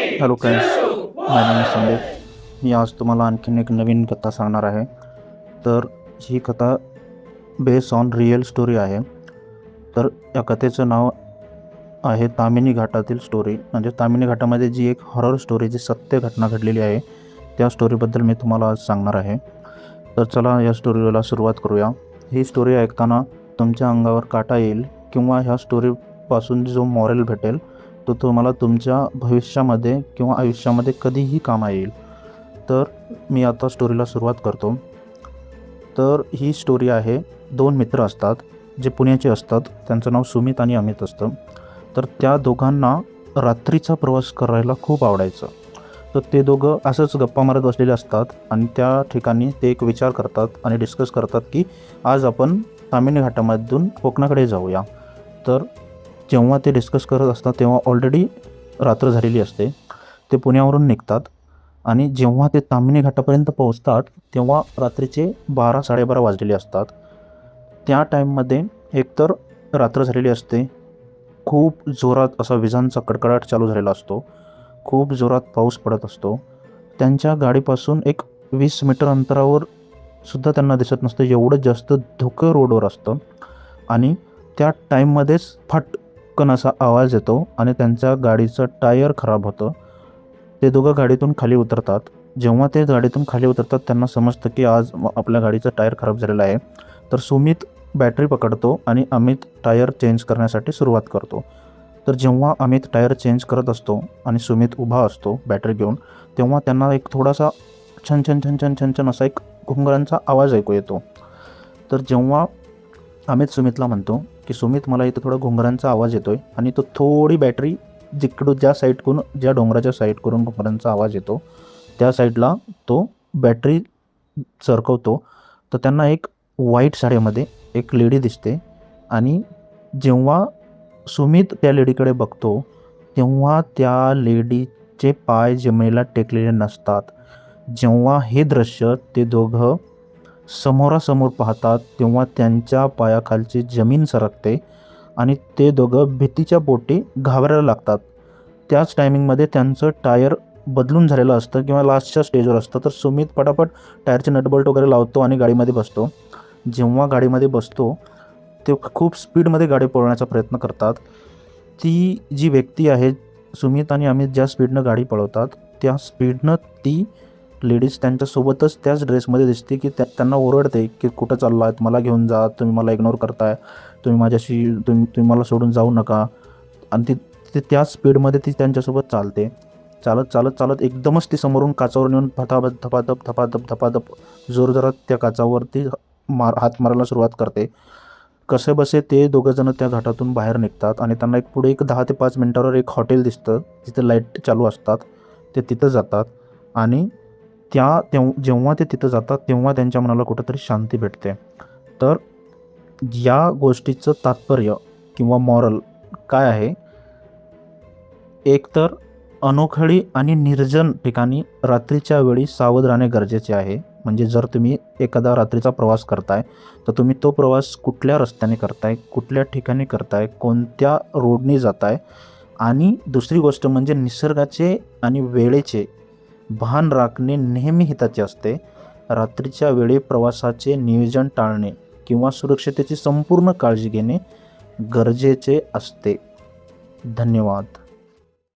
Hello friends, my name is Sandeep. मी आज तुम्हाला आणखीन एक नवीन कथा सांगणार आहे. तर ही कथा बेस ऑन रिअल स्टोरी आहे. तर या कथेचं नाव आहे तामिनी घाटातील स्टोरी. म्हणजे तामिनी घाटामध्ये जी एक हॉरर स्टोरी, जी सत्य घटना घडलेली आहे, त्या स्टोरीबद्दल मी तुम्हाला आज सांगणार आहे. तर चला या स्टोरीला सुरुवात करूया. ही स्टोरी ऐकताना तुमच्या अंगावर काटा येईल किंवा ह्या स्टोरीपासून जो मॉरल भेटेल तो तुम्हाला तुमच्या भविष्यामध्ये किंवा आयुष्यामध्ये कधीही कामा येईल. तर मी आता स्टोरीला सुरुवात करतो. तर ही स्टोरी आहे, दोन मित्र असतात जे पुण्याचे असतात. त्यांचं नाव सुमित आणि अमित असतं. तर त्या दोघांना रात्रीचा प्रवास करायला खूप आवडायचं. तर ते दोघं असंच गप्पा मारत बसलेले असतात आणि त्या ठिकाणी ते एक विचार करतात आणि डिस्कस करतात की आज आपण तामिनी घाटामधून कोकणाकडे जाऊया. तर जेव्हा ते डिस्कस करत असतात तेव्हा ऑलरेडी रात्र झालेली असते. ते पुण्यावरून निघतात आणि जेव्हा ते तामिनी घाटापर्यंत पोहोचतात तेव्हा रात्रीचे 12-12:30 वाजलेले असतात. त्या टाईममध्ये एकतर रात्र झालेली असते, खूप जोरात असा विजांचा कडकडाट चालू झालेला असतो, खूप जोरात पाऊस पडत असतो. त्यांच्या गाडीपासून एक 20 मीटर अंतरावर सुद्धा त्यांना दिसत नसतं, एवढं जास्त धुकं रोडवर असतं. आणि त्या टाईममध्येच फटकन असा आवाज येतो आणि त्यांच्या गाडीचं टायर खराब होतं. ते दोघं गाडीतून खाली उतरतात. जेव्हा ते गाडीतून खाली उतरतात त्यांना समजतं की आज आपल्या गाडीचं टायर खराब झालेलं आहे. तर सुमित बॅटरी पकडतो आणि अमित टायर चेंज करण्यासाठी सुरुवात करतो. तर जेव्हा अमित टायर चेंज करत असतो आणि सुमित उभा असतो बॅटरी घेऊन, तेव्हा त्यांना एक थोडासा छन छन छन छन छन छन असा एक घुंगरांचा आवाज ऐकू येतो. तर जेव्हा अमित सुमितला म्हणतो की सुमित, मला इथं थोडा घुंगरांचा आवाज येतो आहे, आणि तो थोडी बॅटरी जिकडून ज्या डोंगराच्या साईड करून घुंगरांचा आवाज येतो त्या साईडला तो बॅटरी सरकवतो. तर त्यांना एक व्हाईट साडीमध्ये एक लेडी दिसते. आणि जेव्हा सुमित त्या लेडीकडे बघतो तेव्हा त्या लेडीचे पाय जमिनीला टेकलेले नसतात. जेव्हा हे दृश्य ते दोघं समोरासमोर पाहतात तेव्हा त्यांच्या पायाखालची जमीन सरकते आणि ते दोघं भीतीच्या पोटी घाबरायला लागतात. त्याच टायमिंगमध्ये त्यांचं टायर बदलून झालेलं असतं किंवा लास्टच्या स्टेजवर असतं. तर सुमित पटापट टायरचे नटबोल्ट वगैरे लावतो आणि गाडीमध्ये बसतो. जेव्हा गाडीमध्ये बसतो ते खूप स्पीडमध्ये गाडी पळवण्याचा प्रयत्न करतात. ती जी व्यक्ती आहे, सुमित आणि अमित ज्या स्पीडनं गाडी पळवतात त्या स्पीडनं ती लेडीज त्यांच्यासोबतच त्याच ड्रेसमध्ये दिसते की त्यांना ओरडते की कुठं चालला आहेत, मला घेऊन जा, तुम्ही मला इग्नोर करताय, तुम्ही मला सोडून जाऊ नका. आणि ती त्याच स्पीडमध्ये ती त्यांच्यासोबत चालते. चालत चालत चालत एकदमच ती समोरून काचावर नेऊन धपाधप जोरजोरात त्या काचावरती हात मारायला सुरुवात करते. कसेबसे ते दोघंजणं त्या घाटातून बाहेर निघतात आणि त्यांना पुढे एक 10 ते 5 मिनटावर एक हॉटेल दिसतं, तिथे लाईट चालू असतात. ते तिथं जातात आणि जेव्हा ते तिथं जातात तेव्हा त्यांच्या मनाला कुठंतरी शांती भेटते. तर या गोष्टीचं तात्पर्य किंवा मॉरल काय आहे? एकतर अनोखळी आणि निर्जन ठिकाणी रात्रीच्या वेळी सावध राहणे गरजेचे आहे. म्हणजे जर तुम्ही एखादा रात्रीचा प्रवास करताय तर तुम्ही तो प्रवास कुठल्या रस्त्याने करताय, कुठल्या ठिकाणी करताय, कोणत्या रोडने जाताय. आणि दुसरी गोष्ट म्हणजे निसर्गाचे आणि वेळेचे भान राखणे नेहमी हिताचे असते. रात्रीच्या वेळी प्रवासाचे नियोजन टाळणे किंवा सुरक्षतेची संपूर्ण काळजी घेणे गरजेचे असते. धन्यवाद.